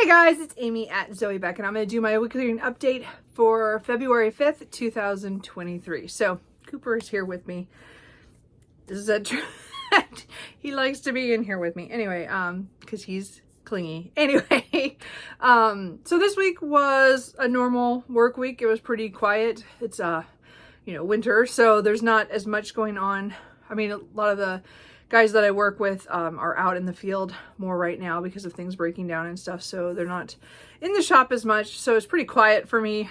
Hey guys, it's Amy at Zoe Beck, and I'm going to do my weekly reading update for February 5th, 2023. So, Cooper is here with me. This is a he likes to be in here with me. Anyway, because he's clingy. Anyway, so this week was a normal work week. It was pretty quiet. It's, winter, so there's not as much going on. I mean, a lot of the guys that I work with are out in the field more right now because of things breaking down and stuff, so they're not in the shop as much, so it's pretty quiet for me.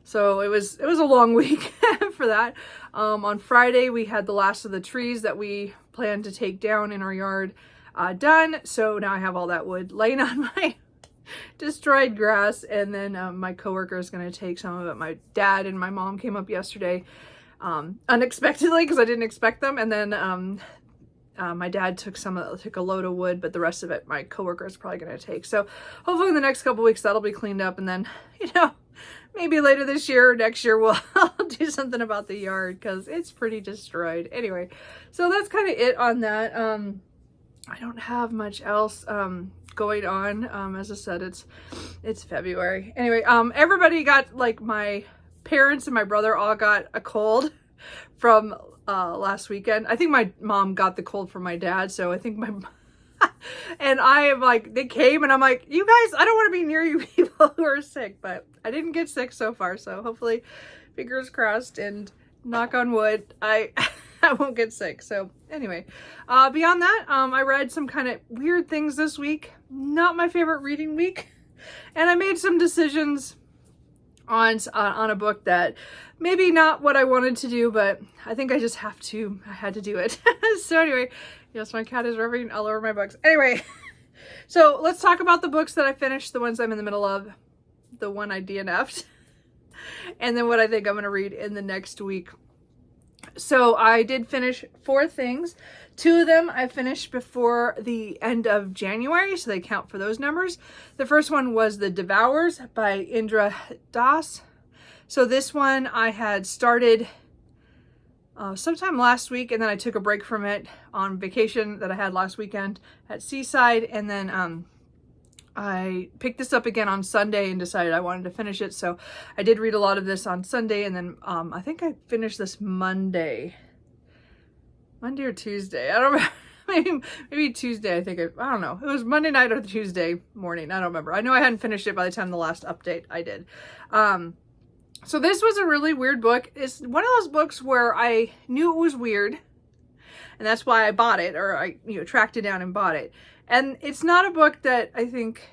So it was a long week for that. On Friday we had the last of the trees that we planned to take down in our yard done, so now I have all that wood laying on my destroyed grass, and then my coworker is going to take some of it. My dad and my mom came up yesterday unexpectedly because I didn't expect them, and then my dad took a load of wood, but the rest of it my coworker is probably going to take. So hopefully in the next couple weeks that'll be cleaned up, and then maybe later this year or next year we'll do something about the yard because it's pretty destroyed. Anyway, so that's kind of it on that. I don't have much else going on. As I said, it's February. Anyway, everybody got, like, my parents and my brother all got a cold from last weekend. I think my mom got the cold from my dad, so I think my and I am like, they came and I'm like, you guys, I don't want to be near you people who are sick, but I didn't get sick so far, so hopefully, fingers crossed and knock on wood, I won't get sick. So anyway, beyond that, I read some kind of weird things this week. Not my favorite reading week, and I made some decisions on a book that maybe not what I wanted to do, but I think I had to do it. So anyway, yes, my cat is rubbing all over my books. Anyway, so let's talk about the books that I finished, the ones I'm in the middle of, the one I DNF'd, and then what I think I'm going to read in the next week. So I did finish 4 things. 2 of them I finished before the end of January, so they count for those numbers. The first one was The Devours by Indra Das. So this one I had started sometime last week, and then I took a break from it on vacation that I had last weekend at Seaside, and then I picked this up again on Sunday and decided I wanted to finish it. So I did read a lot of this on Sunday, and then I think I finished this Monday or Tuesday. I don't remember. maybe Tuesday. I don't know. It was Monday night or Tuesday morning. I don't remember. I know I hadn't finished it by the time the last update I did. So this was a really weird book. It's one of those books where I knew it was weird, and that's why I bought it, or I tracked it down and bought it. And it's not a book that I think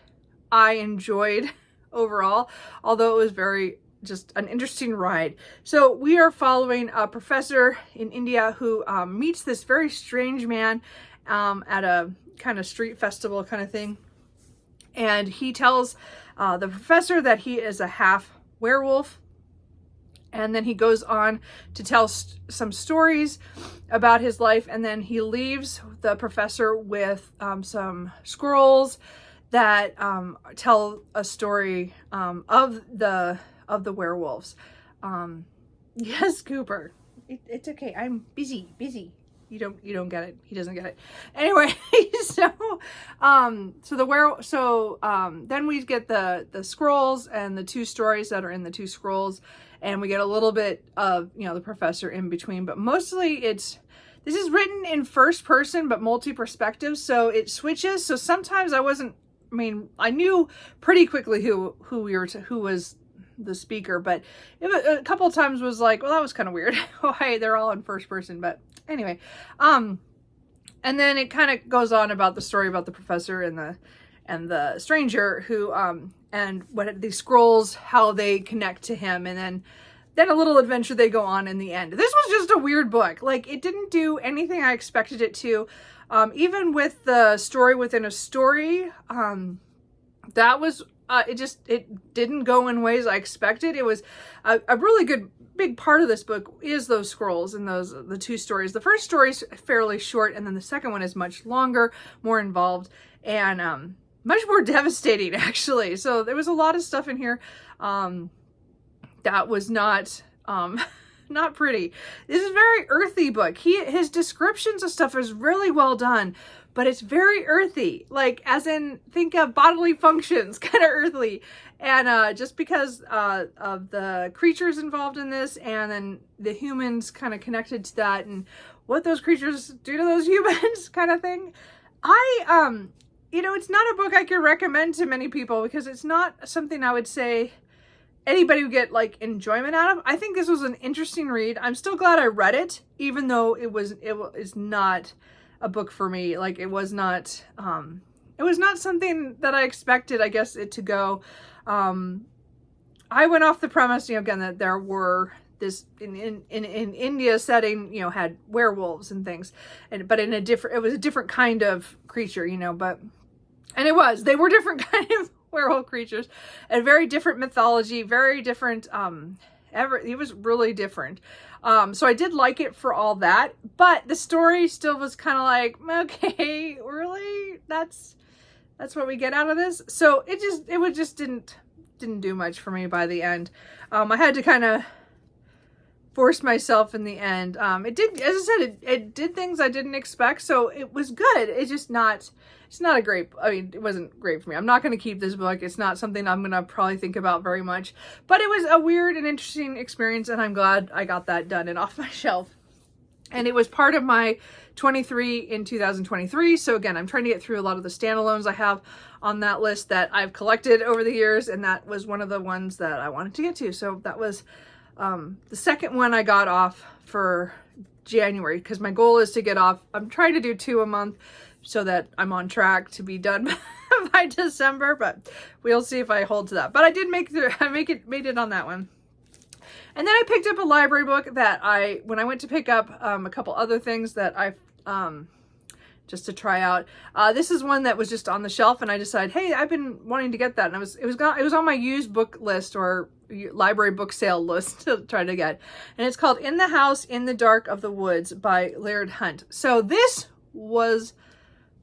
I enjoyed overall, although it was very just an interesting ride. So we are following a professor in India who meets this very strange man at a kind of street festival kind of thing. And he tells the professor that he is a half werewolf. And then he goes on to tell some stories about his life, and then he leaves the professor with some scrolls that tell a story of the werewolves. Yes, Cooper, it's okay. I'm busy. You don't get it. He doesn't get it. Anyway, then we get the scrolls and the 2 stories that are in the 2 scrolls. And we get a little bit of, the professor in between, but mostly this is written in first person, but multi-perspective. So it switches. So sometimes I knew pretty quickly who was the speaker, but a couple of times was like, well, that was kind of weird. Why they're all in first person, but anyway. And then it kind of goes on about the story about the professor and the stranger who, and what these scrolls, how they connect to him, and then a little adventure they go on in the end. This was just a weird book. Like, it didn't do anything I expected it to. Even with the story within a story, that was, it didn't go in ways I expected. It was a really good, big part of this book is those scrolls and the 2 stories. The first story is fairly short, and then the second one is much longer, more involved, and much more devastating, actually. So there was a lot of stuff in here that was not pretty. This is a very earthy book. His descriptions of stuff is really well done, but it's very earthy, like as in think of bodily functions, kind of earthly. And just because of the creatures involved in this, and then the humans kind of connected to that, and what those creatures do to those humans kind of thing. You know, it's not a book I could recommend to many people because it's not something I would say anybody would get like enjoyment out of. I think this was an interesting read. I'm still glad I read it, even though it is not a book for me. Like it was not something that I expected, I guess, it to go. I went off the premise, you know, again, that there were this in India setting, you know, had werewolves and things, but it was a different kind of creature, you know, they were different kind of werewolf creatures, and very different mythology, very different, it was really different. So I did like it for all that, but the story still was kind of like, okay, really? That's what we get out of this? So it just didn't do much for me by the end. I had to kind of force myself in the end. It did, as I said, it did things I didn't expect, so it was good. It's not a great, I mean, it wasn't great for me. I'm not going to keep this book. It's not something I'm going to probably think about very much, but it was a weird and interesting experience, and I'm glad I got that done and off my shelf. And it was part of my 23 in 2023. So again, I'm trying to get through a lot of the standalones I have on that list that I've collected over the years, and that was one of the ones that I wanted to get to. So that was the second one I got off for January, because my goal is to get off. I'm trying to do 2 a month so that I'm on track to be done by December, but we'll see if I hold to that. But I did made it on that one. And then I picked up a library book that when I went to pick up a couple other things that I just to try out. This is one that was just on the shelf, and I decided, hey, I've been wanting to get that, and it was on my used book list or library book sale list to try to get. And it's called In the House in the Dark of the Woods by Laird Hunt. So this was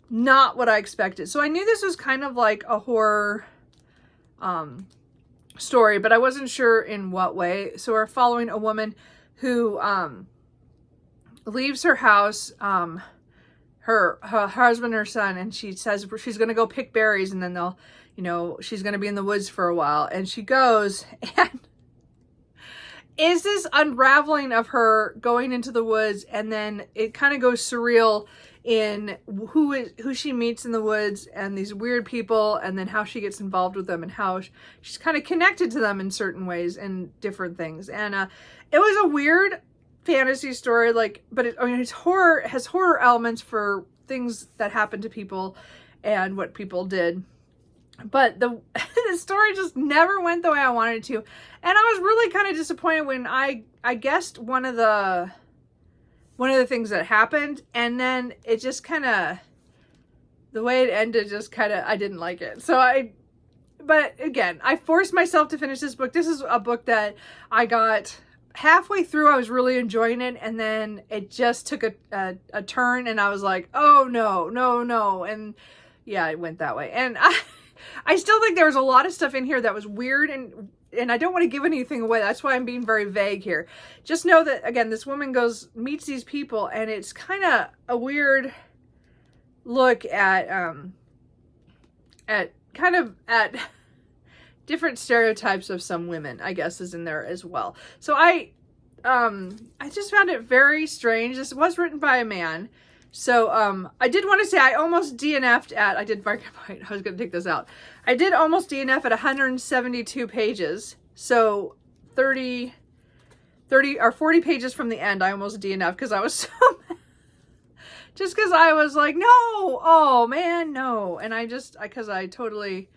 not what I expected. So I knew this was kind of like a horror story, but I wasn't sure in what way. So we're following a woman who leaves her house, her husband, her son, and she says she's going to go pick berries, and then she's going to be in the woods for a while. And she goes, and is this unraveling of her going into the woods, and then it kind of goes surreal in who she meets in the woods, and these weird people, and then how she gets involved with them, and how she's kind of connected to them in certain ways and different things. And it was a weird fantasy story, but it's horror, it has horror elements for things that happen to people and what people did. But the story just never went the way I wanted it to. And I was really kind of disappointed when I guessed one of the things that happened, and then it just kind of, the way it ended, just kind of, I didn't like it. But again, I forced myself to finish this book. This is a book that I got halfway through. I was really enjoying it, and then it just took a turn, and I was like, oh no. And yeah, it went that way. And I still think there was a lot of stuff in here that was weird, and I don't want to give anything away. That's why I'm being very vague here. Just know that, again, this woman meets these people, and it's kind of a weird look at different stereotypes of some women, I guess, is in there as well. So I just found it very strange. This was written by a man. So I did want to say I almost DNF'd at, I was going to take this out. I did almost DNF at 172 pages. So 30 or 40 pages from the end, I almost DNF'd because I was so mad. Just because I was like, no, oh man, no. And because I totally,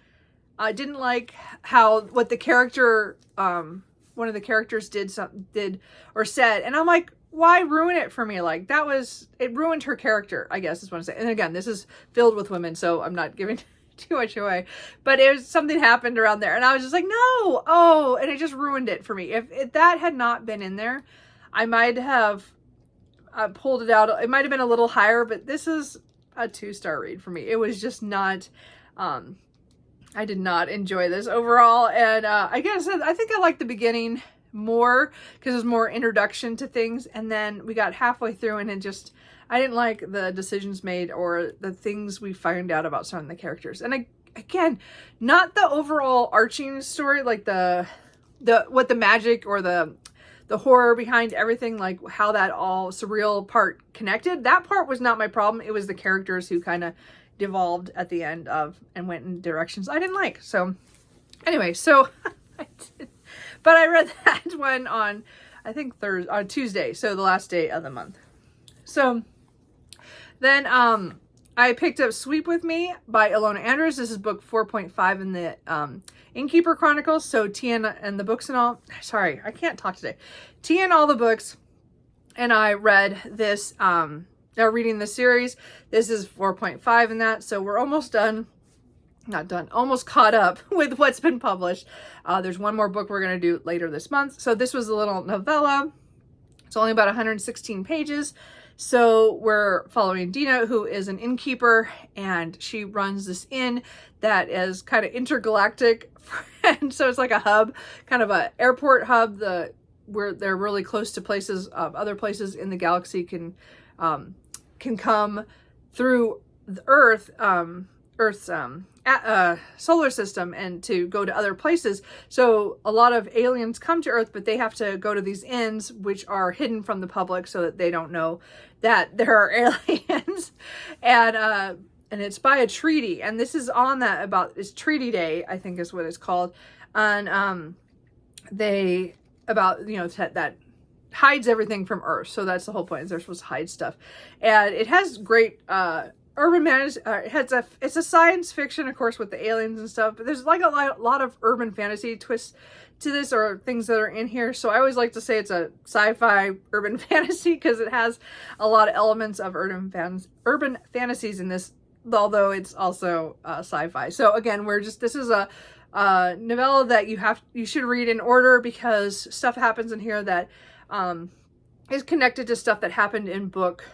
I didn't like what the character, one of the characters did or said. And I'm like, why ruin it for me? Like, it ruined her character, I guess is what I'm saying. And again, this is filled with women, so I'm not giving too much away. But something happened around there, and I was just like, no, oh, and it just ruined it for me. If that had not been in there, I might have pulled it out. It might have been a little higher, but this is a 2-star read for me. It was just not, I did not enjoy this overall. And I guess I think I liked the beginning more because it was more introduction to things, and then we got halfway through and I didn't like the decisions made or the things we find out about some of the characters. And again, not the overall arching story, like the what the magic or the horror behind everything, like how that all surreal part connected. That part was not my problem. It was the characters who kind of devolved at the end of and went in directions I didn't like. So anyway, so but I read that one on, I think on Tuesday, so the last day of the month. So then I picked up Sweep With Me by Ilona Andrews. This is book 4.5 in the Innkeeper Chronicles. So Tia and the books and all, sorry, I can't talk today. Tia and all the books, and I read this, they're reading the series. This is 4.5 in that, so we're almost done. Not done, almost caught up with what's been published. There's one more book we're going to do later this month. So this was a little novella. It's only about 116 pages. So we're following Dina, who is an innkeeper, and she runs this inn that is kind of intergalactic. And so it's like a hub, kind of an airport hub, where they're really close to places, other places in the galaxy can come through the Earth's solar system and to go to other places. So a lot of aliens come to Earth, but they have to go to these inns, which are hidden from the public so that they don't know that there are aliens. And it's by a treaty. And this is on that it's Treaty Day, I think is what it's called. And that hides everything from Earth. So that's the whole point, is they're supposed to hide stuff. And it has great urban fantasy. It's a science fiction, of course, with the aliens and stuff, but there's like a lot of urban fantasy twists to this, or things that are in here. So I always like to say it's a sci-fi urban fantasy, because it has a lot of elements of urban fantasies in this, although it's also sci-fi. So again, this is a novella that you should read in order, because stuff happens in here that is connected to stuff that happened in book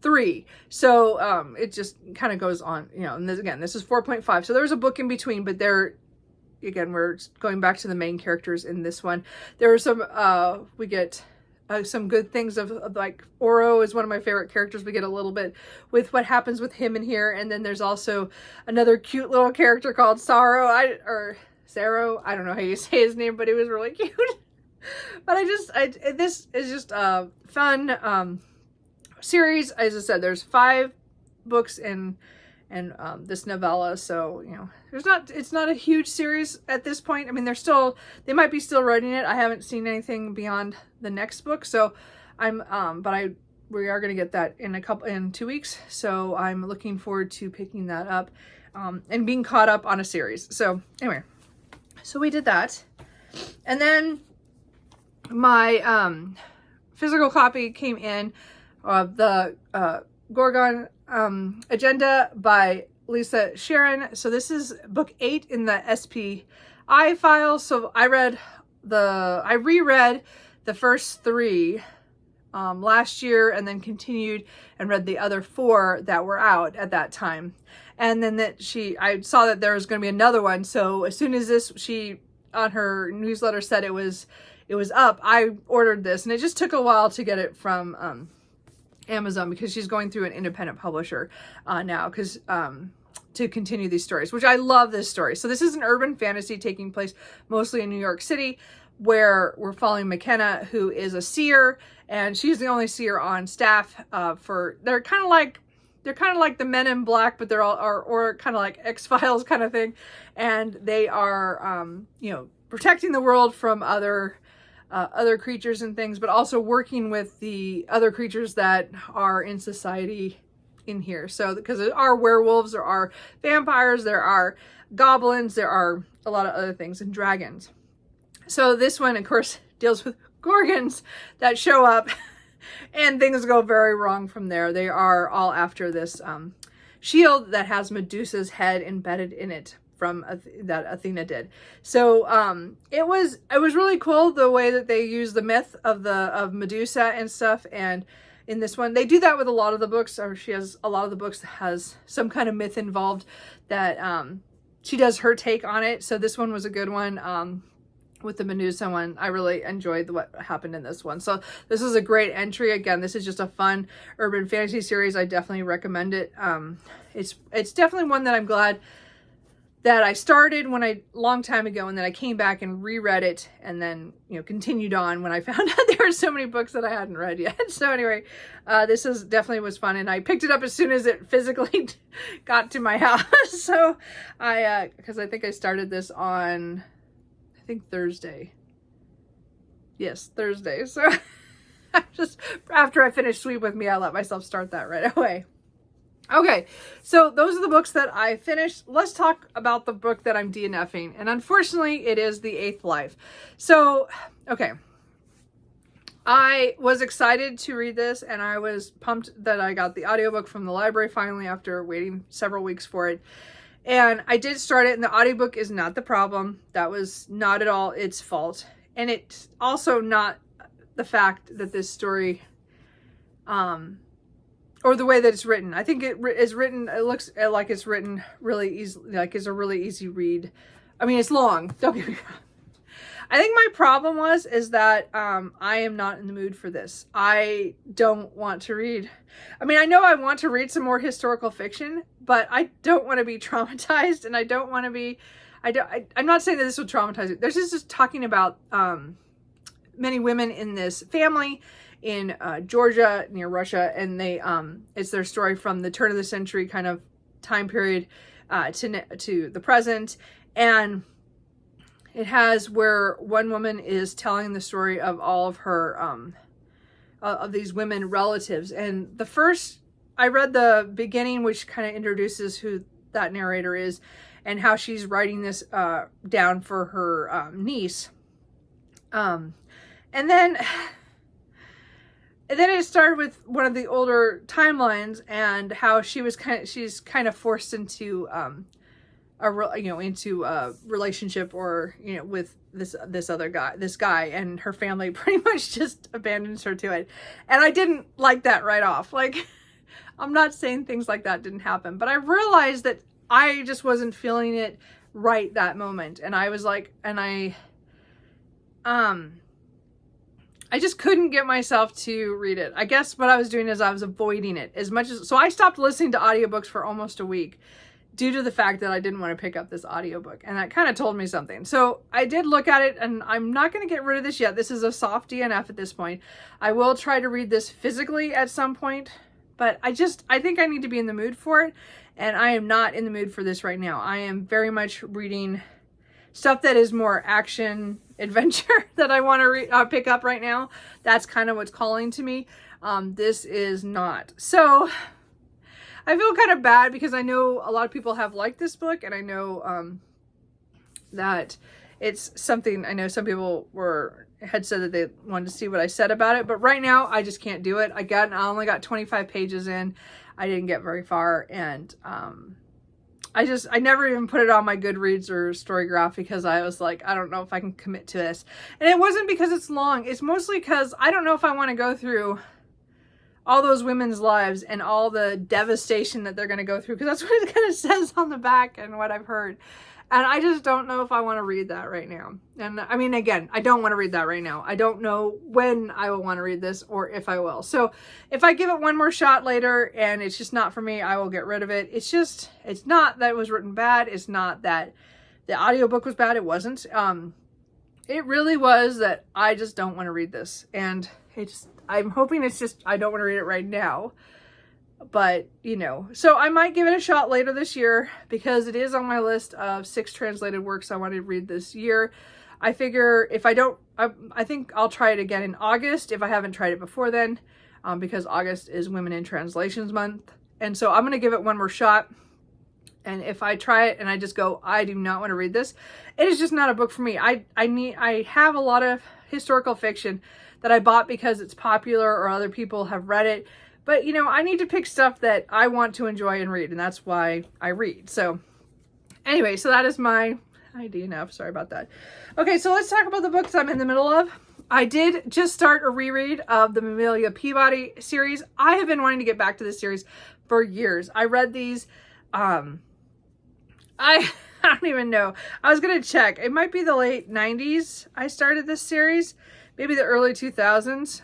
3. So it just kind of goes on, and this is 4.5. So there's a book in between, but we're going back to the main characters in this one. There are some, we get some good things of like Oro is one of my favorite characters. We get a little bit with what happens with him in here. And then there's also another cute little character called Saro. I don't know how you say his name, but it was really cute. But this is just a fun, series. As I said, there's 5 books in this novella, so it's not a huge series at this point. I mean, they might be still writing it. I haven't seen anything beyond the next book, so we are going to get that in 2 weeks, so I'm looking forward to picking that up and being caught up on a series. So anyway, so we did that, and then my physical copy came in of the Gorgon Agenda by Lisa Sharon. So this is book 8 in the SPI file. So I reread the first 3 last year, and then continued and read the other 4 that were out at that time. And then I saw that there was going to be another one. So as soon as she on her newsletter said it was up, I ordered this, and it just took a while to get it from Amazon, because she's going through an independent publisher now, because to continue these stories, which I love this story. So this is an urban fantasy taking place mostly in New York City, where we're following McKenna, who is a seer, and she's the only seer on staff. They're kind of like the Men in Black, but they're or kind of like X-Files kind of thing, and they are protecting the world from other creatures and things, but also working with the other creatures that are in society in here. So because there are werewolves, there are vampires, there are goblins, there are a lot of other things, and dragons. So this one, of course, deals with Gorgons that show up and things go very wrong from there. They are all after this shield that has Medusa's head embedded in it that Athena did. So it was really cool the way that they use the myth of Medusa and stuff. And in this one, they do that with a lot of the books, or she has a lot of the books that has some kind of myth involved that she does her take on it. So this one was a good one. with the Medusa one. I really enjoyed what happened in this one. So this is a great entry. Again, this is just a fun urban fantasy series. I definitely recommend it. It's definitely one that I'm glad that I started long time ago, and then I came back and reread it, and then, you know, continued on when I found out there were so many books that I hadn't read yet. So anyway, this is definitely was fun, and I picked it up as soon as it physically got to my house. So because I think I started this on, I think Thursday. Yes, Thursday. So just after I finished Sweet With Me, I let myself start that right away. Okay, so those are the books that I finished. Let's talk about the book that I'm DNFing. And unfortunately, it is The Eighth Life. So, okay. I was excited to read this, and I was pumped that I got the audiobook from the library finally after waiting several weeks for it. And I did start it, and the audiobook is not the problem. That was not at all its fault. And it's also not the fact that this story, or the way that it's written. I think it looks like it's written really easy, like it's a really easy read. I mean, it's long, don't get me wrong. I think my problem is that I am not in the mood for this. I don't want to read. I mean, I know I want to read some more historical fiction, but I don't want to be traumatized, and I don't want to be, I'm not saying that this will traumatize you. This is just talking about many women in this family in Georgia near Russia, and they it's their story from the turn of the century kind of time period to the present. And it has where one woman is telling the story of all of her of these women relatives. And the first, I read the beginning, which kind of introduces who that narrator is and how she's writing this down for her niece. And then it started with one of the older timelines and how she's kind of forced into into a relationship, or, you know, with this other guy, and her family pretty much just abandons her to it. And I didn't like that right off. Like, I'm not saying things like that didn't happen, but I realized that I just wasn't feeling it right that moment. And I was like, and I just couldn't get myself to read it. I guess what I was doing is I was avoiding it as much as, so I stopped listening to audiobooks for almost a week due to the fact that I didn't want to pick up this audiobook. And that kind of told me something. So I did look at it, and I'm not going to get rid of this yet. This is a soft DNF at this point. I will try to read this physically at some point, but I think I need to be in the mood for it. And I am not in the mood for this right now. I am very much reading stuff that is more action adventure that I want to pick up right now. That's kind of what's calling to me. This is not. So I feel kind of bad because I know a lot of people have liked this book, and I know that it's something, I know some people had said that they wanted to see what I said about it, but right now I just can't do it. I only got 25 pages in. I didn't get very far, and I never even put it on my Goodreads or Storygraph because I was like, I don't know if I can commit to this. And it wasn't because it's long. It's mostly because I don't know if I want to go through all those women's lives and all the devastation that they're going to go through, because that's what it kind of says on the back and what I've heard. And I just don't know if I want to read that right now. And I mean, again, I don't want to read that right now. I don't know when I will want to read this or if I will. So if I give it one more shot later and it's just not for me, I will get rid of it. It's not that it was written bad. It's not that the audiobook was bad. It wasn't. It really was that I just don't want to read this. And I'm hoping it's just, I don't want to read it right now. But, you know, so I might give it a shot later this year because it is on my list of 6 translated works I want to read this year. I figure if I don't, I think I'll try it again in August if I haven't tried it before then, because August is Women in Translations Month. And so I'm going to give it one more shot. And if I try it and I just go, I do not want to read this, it is just not a book for me. I have a lot of historical fiction that I bought because it's popular or other people have read it. But, you know, I need to pick stuff that I want to enjoy and read, and that's why I read. So, anyway, so that is my DNF. Sorry about that. Okay, so let's talk about the books I'm in the middle of. I did just start a reread of the Amelia Peabody series. I have been wanting to get back to this series for years. I read these. I I don't even know. I was going to check. It might be the late 90s I started this series. Maybe the early 2000s.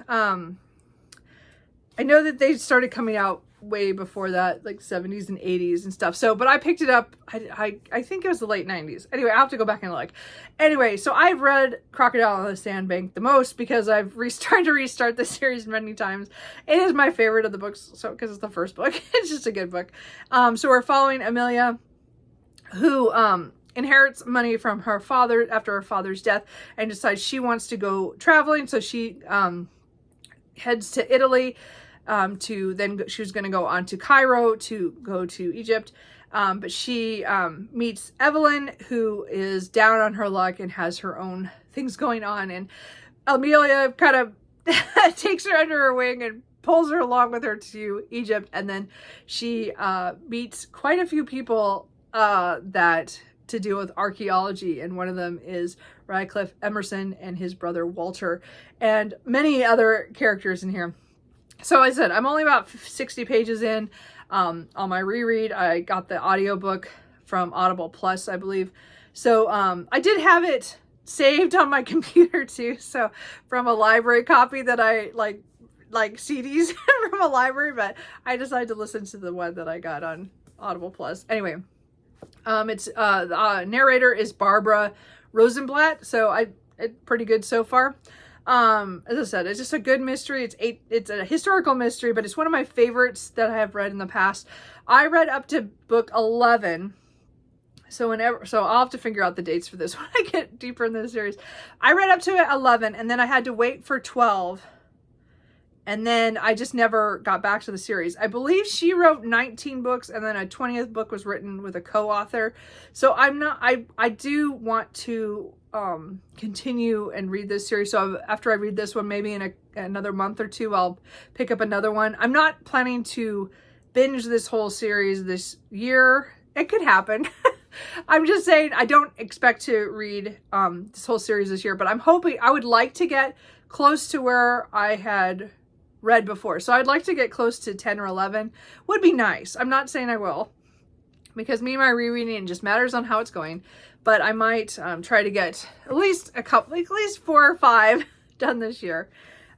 I know that they started coming out way before that, like 70s and 80s and stuff. So, but I picked it up, I think it was the late 90s. Anyway, I'll have to go back and look. Anyway, so I've read Crocodile on the Sandbank the most because I've tried to restart the series many times. It is my favorite of the books, so because it's the first book. It's just a good book. So we're following Amelia, who inherits money from her father after her father's death and decides she wants to go traveling. So she heads to Italy. She was going to go on to Cairo to go to Egypt. But she meets Evelyn, who is down on her luck and has her own things going on. And Amelia kind of takes her under her wing and pulls her along with her to Egypt. And then she meets quite a few people that to deal with archaeology. And one of them is Radcliffe Emerson and his brother Walter, and many other characters in here. So I said, I'm only about 60 pages in on my reread. I got the audiobook from Audible Plus, I believe. So I did have it saved on my computer too. So from a library copy that I like CDs from a library, but I decided to listen to the one that I got on Audible Plus. Anyway, the narrator is Barbara Rosenblatt. So it's pretty good so far. As I said, it's just a good mystery. It's a historical mystery, but it's one of my favorites that I have read in the past. I read up to book 11. So I'll have to figure out the dates for this when I get deeper in the series. I read up to 11 and then I had to wait for 12. And then I just never got back to the series. I believe she wrote 19 books and then a 20th book was written with a co-author. So I do want to continue and read this series. So after I read this one, maybe in another month or two, I'll pick up another one. I'm not planning to binge this whole series this year. It could happen. I'm just saying I don't expect to read this whole series this year, but I'm hoping I would like to get close to where I had read before. So I'd like to get close to 10 or 11. Would be nice. I'm not saying I will, because me and my rereading just matters on how it's going. But I might try to get at least 4 or 5 done this year.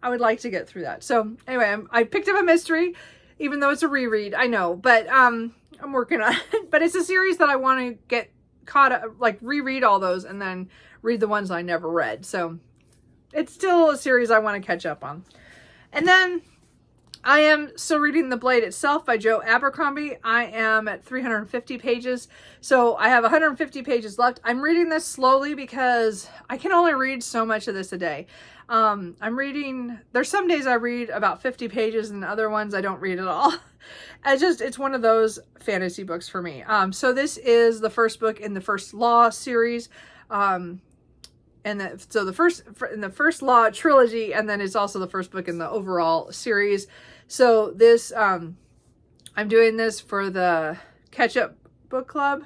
I would like to get through that. So anyway, I picked up a mystery, even though it's a reread, I know, but I'm working on it. But it's a series that I want to get caught up, like reread all those and then read the ones I never read. So it's still a series I want to catch up on. And then I am still reading The Blade Itself by Joe Abercrombie. I am at 350 pages. So I have 150 pages left. I'm reading this slowly because I can only read so much of this a day. There's some days I read about 50 pages and other ones I don't read at all. It's one of those fantasy books for me. So this is the first book in the First Law series. The First Law trilogy, and then it's also the first book in the overall series. So this, I'm doing this for the Catch Up Book Club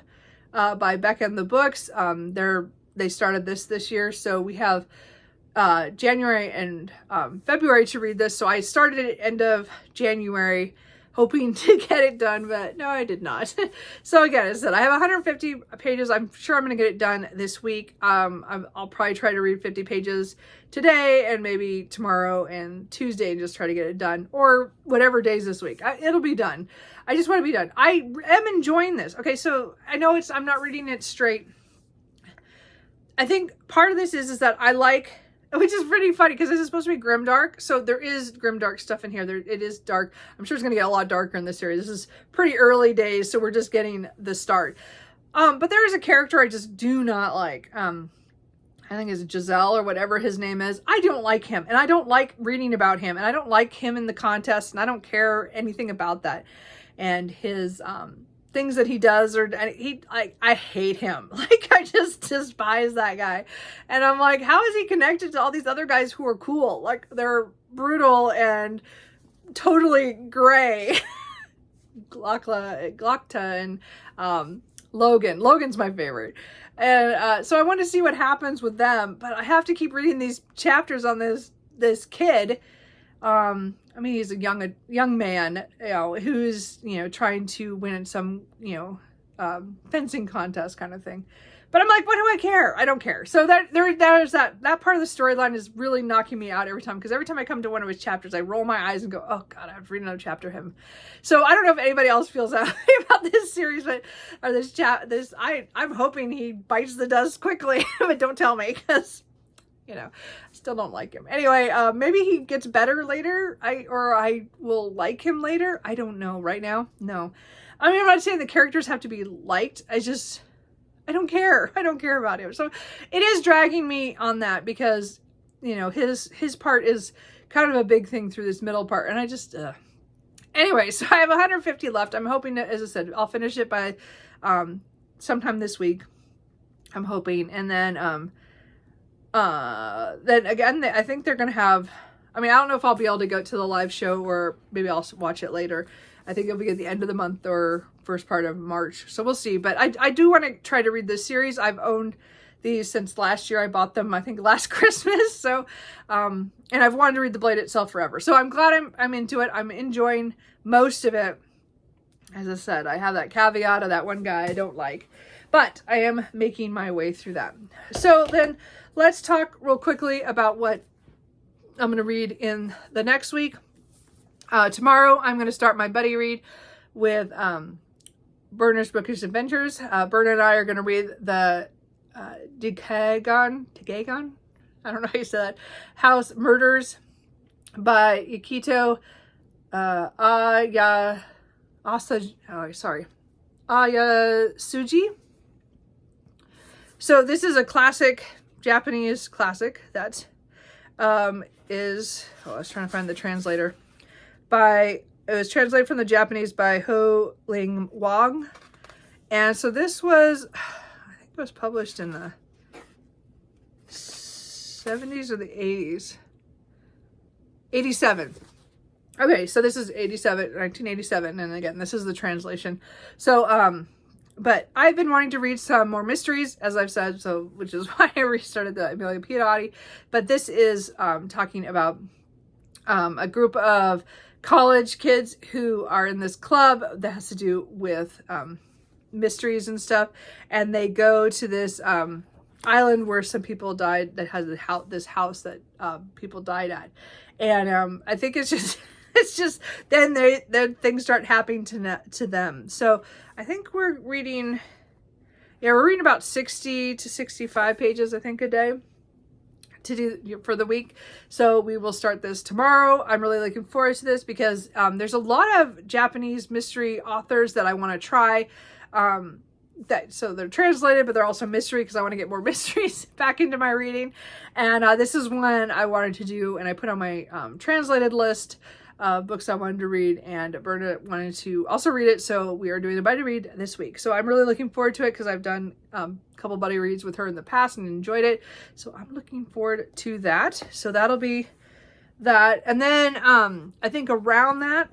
by Becca and the Books. They started this year, so we have January and February to read this. So I started at end of January, hoping to get it done, but no, I did not. So again, as I said, I have 150 pages. I'm sure I'm going to get it done this week. I'll probably try to read 50 pages today and maybe tomorrow and Tuesday and just try to get it done, or whatever days this week. It'll be done. I just want to be done. I am enjoying this. Okay, so I know I'm not reading it straight. I think part of this is that I like, which is pretty funny because this is supposed to be grimdark. So there is grimdark stuff in here. It is dark. I'm sure it's going to get a lot darker in this series. This is pretty early days, so we're just getting the start. But there is a character I just do not like. I think it's Giselle or whatever his name is. I don't like him, and I don't like reading about him, and I don't like him in the contest, and I don't care anything about that. And his things that he does, I hate him. Like, I just despise that guy. And I'm like, how is he connected to all these other guys who are cool? Like, they're brutal and totally gray. Glokta and Logan. Logan's my favorite. And so I want to see what happens with them, but I have to keep reading these chapters on this kid. I mean, he's a young man, who's, trying to win some, fencing contest kind of thing. But I'm like, what do I care? I don't care. So there's that part of the storyline is really knocking me out every time, because every time I come to one of his chapters, I roll my eyes and go, oh God, I have to read another chapter of him. So I don't know if anybody else feels that way about this series, but or I'm hoping he bites the dust quickly, but don't tell me, because I still don't like him. Anyway, maybe he gets better later. I will like him later. I don't know right now. No. I mean, I'm not saying the characters have to be liked. I don't care. I don't care about him. So it is dragging me on that, because, his part is kind of a big thing through this middle part. And I just, anyway, so I have 150 left. I'm hoping that, as I said, I'll finish it by, sometime this week. I'm hoping. And then again, I think they're going to have, I don't know if I'll be able to go to the live show, or maybe I'll watch it later. I think it'll be at the end of the month or first part of March. So we'll see. But I do want to try to read this series. I've owned these since last year. I bought them, I think, last Christmas. So, and I've wanted to read The Blade itself forever. So I'm glad I'm into it. I'm enjoying most of it. As I said, I have that caveat of that one guy I don't like. But I am making my way through that. So then let's talk real quickly about what I'm going to read in the next week. Tomorrow, I'm going to start my buddy read with Berner's Bookish Adventures. Berner and I are going to read the Decagon? I don't know how you say that. House Murders by Yukito Ayasuji. So this is a classic, Japanese classic that I was trying to find the translator. It was translated from the Japanese by Ho Ling Wang. And so this was, I think it was published in the 70s or the 80s. 87. Okay, so this is 1987. And again, this is the translation. So, but I've been wanting to read some more mysteries, as I've said, which is why I restarted the Amelia Piedati. But this is talking about a group of college kids who are in this club that has to do with mysteries and stuff, and they go to this island where some people died, that has this house that people died at, and I think it's just then things start happening to them. So I think we're reading about 60 to 65 pages, I think, a day to do for the week. So we will start this tomorrow. I'm really looking forward to this, because there's a lot of Japanese mystery authors that I want to try. So they're translated, but they're also mystery, because I want to get more mysteries back into my reading. And this is one I wanted to do, and I put on my translated list of books I wanted to read, and Berna wanted to also read it, so we are doing a buddy read this week. So I'm really looking forward to it, because I've done a couple buddy reads with her in the past and enjoyed it. So I'm looking forward to that. So that'll be that. And then I think around that,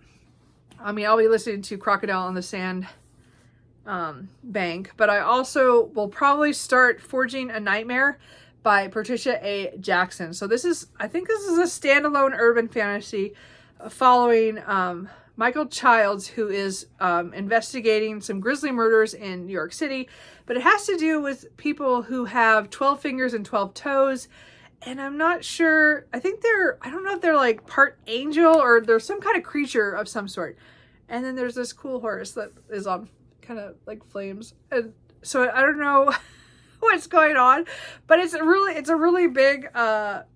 I'll be listening to Crocodile on the Sand Bank, but I also will probably start Forging a Nightmare by Patricia A. Jackson. So I think this is a standalone urban fantasy following Michael Childs, who is investigating some grisly murders in New York City, but it has to do with people who have 12 fingers and 12 toes, and I'm not sure, I don't know if they're like part angel or they're some kind of creature of some sort. And then there's this cool horse that is on kind of like flames, and so I don't know what's going on, but it's a really big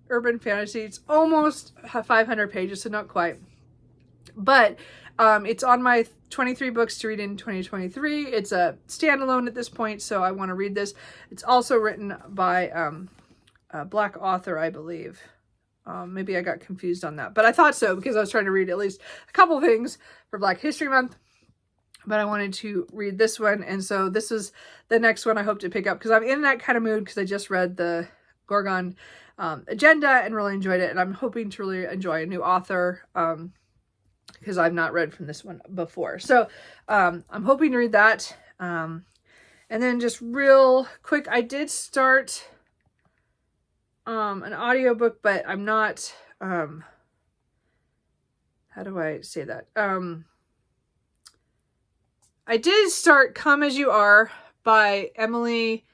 urban fantasy. It's almost 500 pages, so not quite, but it's on my 23 books to read in 2023. It's a standalone at this point, so I want to read this. It's also written by a Black author, I believe. Maybe I got confused on that, but I thought so, because I was trying to read at least a couple things for Black History Month, but I wanted to read this one. And so this is the next one I hope to pick up, because I'm in that kind of mood, because I just read the Gorgon Agenda and really enjoyed it. And I'm hoping to really enjoy a new author, because I've not read from this one before. So I'm hoping to read that. And then just real quick, I did start an audiobook, but I'm not, how do I say that? I did start Come As You Are by Emily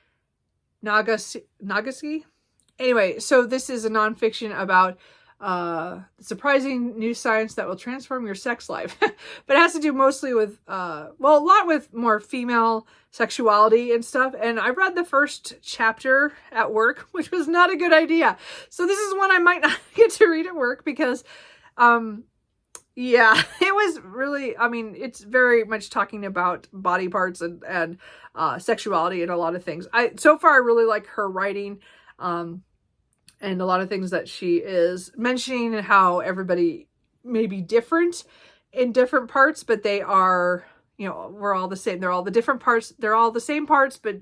Nagoski. Anyway, so this is a nonfiction about surprising new science that will transform your sex life. But it has to do mostly with, well, a lot with more female sexuality and stuff. And I read the first chapter at work, which was not a good idea. So this is one I might not get to read at work because, yeah, it was really, I mean, it's very much talking about body parts and sexuality and a lot of things. So far, I really like her writing, and a lot of things that she is mentioning and how everybody may be different in different parts, but they are, you know, we're all the same. They're all the different parts. They're all the same parts, but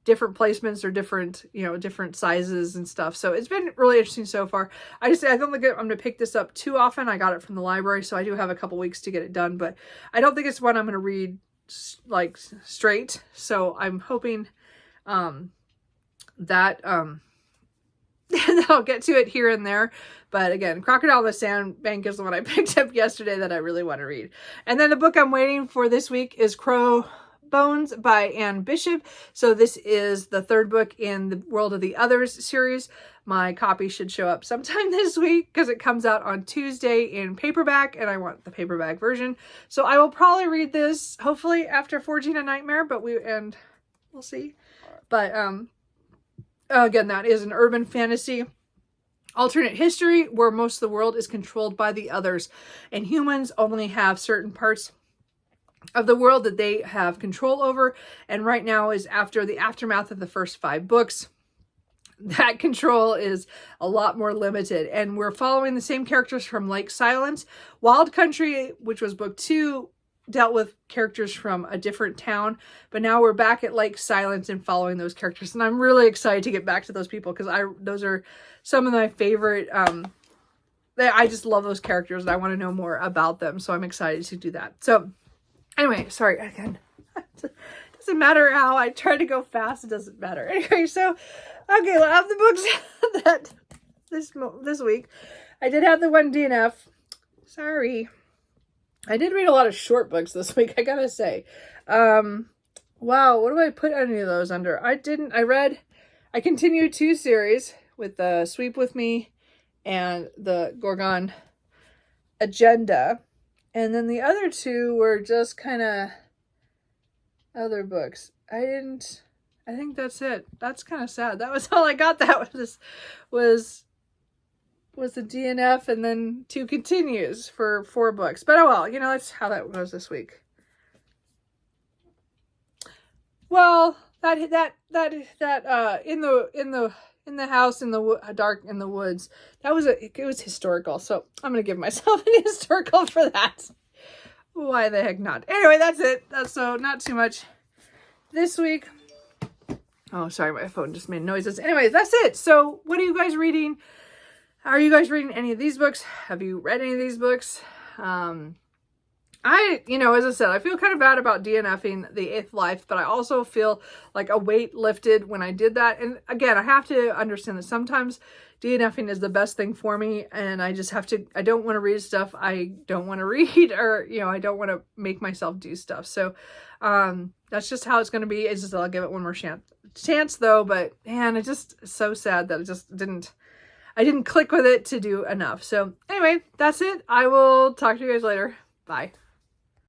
different placements or different, you know, different sizes and stuff. So it's been really interesting so far. I don't think I'm going to pick this up too often. I got it from the library, so I do have a couple weeks to get it done, but I don't think it's one I'm going to read like straight. So I'm hoping, that, and I'll get to it here and there. But again, Crocodile in the Sandbank is the one I picked up yesterday that I really want to read. And then the book I'm waiting for this week is Crow Bones by Anne Bishop. So this is the third book in the World of the Others series. My copy should show up sometime this week because it comes out on Tuesday in paperback, and I want the paperback version. So I will probably read this hopefully after Forging a Nightmare, but we'll see. But again, that is an urban fantasy alternate history where most of the world is controlled by the others, and humans only have certain parts of the world that they have control over. And right now is after the aftermath of the first 5 books. That control is a lot more limited, and we're following the same characters from Lake Silence. Wild Country, which was book 2, dealt with characters from a different town, but now we're back at Lake Silence and following those characters, and I'm really excited to get back to those people because those are some of my favorite. I just love those characters and I want to know more about them, so I'm excited to do that. So anyway, sorry again. Doesn't matter how I try to go fast, it doesn't matter. Anyway, so okay, well, of the books that this week, I did have the one DNF. Sorry. I did read a lot of short books this week, I gotta say. Wow, what do I put any of those under? I continued 2 series with the Sweep With Me and the Gorgon Agenda. And then the other 2 were just kind of other books. I think that's it. That's kind of sad. That was all I got. That was the DNF and then 2 continues for 4 books. But oh well, you know, that's how that goes this week. Well, that in the house in the dark in the woods, it was historical. So I'm gonna give myself an historical for that. Why the heck not? Anyway, that's it. So not too much this week. Oh, sorry, my phone just made noises. Anyways, that's it. So what are you guys reading? Are you guys reading any of these books? Have you read any of these books? As I said, I feel kind of bad about DNFing The Eighth Life, but I also feel like a weight lifted when I did that. And again, I have to understand that sometimes DNFing is the best thing for me, and I don't want to read stuff I don't want to read, or, I don't want to make myself do stuff. So, that's just how it's going to be. It's just, I'll give it one more chance though, but man, it's just so sad that I didn't click with it to do enough. So anyway, that's it. I will talk to you guys later. Bye.